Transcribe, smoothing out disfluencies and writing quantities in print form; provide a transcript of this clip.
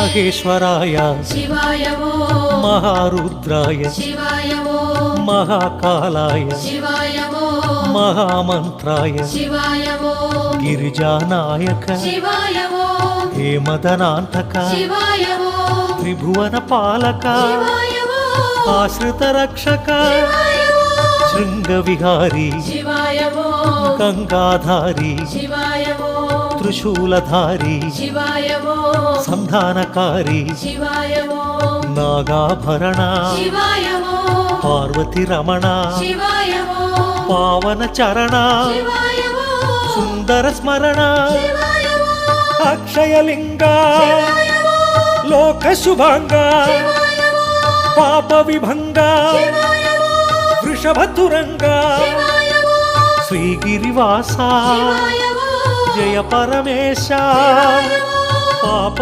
మహేశ్వరాయ శివాయ మహారుద్రాయ శివాయ మహాకాలాయ శివాయ మహామంత్రాయ శివాయ గిరిజానాయక శివాయ హేమదనాంతక శివాయ త్రిభువన పాలక ఆశ్రిత రక్షక శృంగ విహారీ శివాయ గంగాధారి శివాయ త్రిశూలధారి శివాయ సంధానకారి శివాయ నాగాభరణ శివాయ పార్వతి రమణ శివాయ పావన చరణ శివాయ సుందర స్మరణ శివాయ అక్షయలింగ లోక శుభంగ పాప విభంగ వృషభతురంగ శ్రీగిరివాస జయ పరమేశ పాప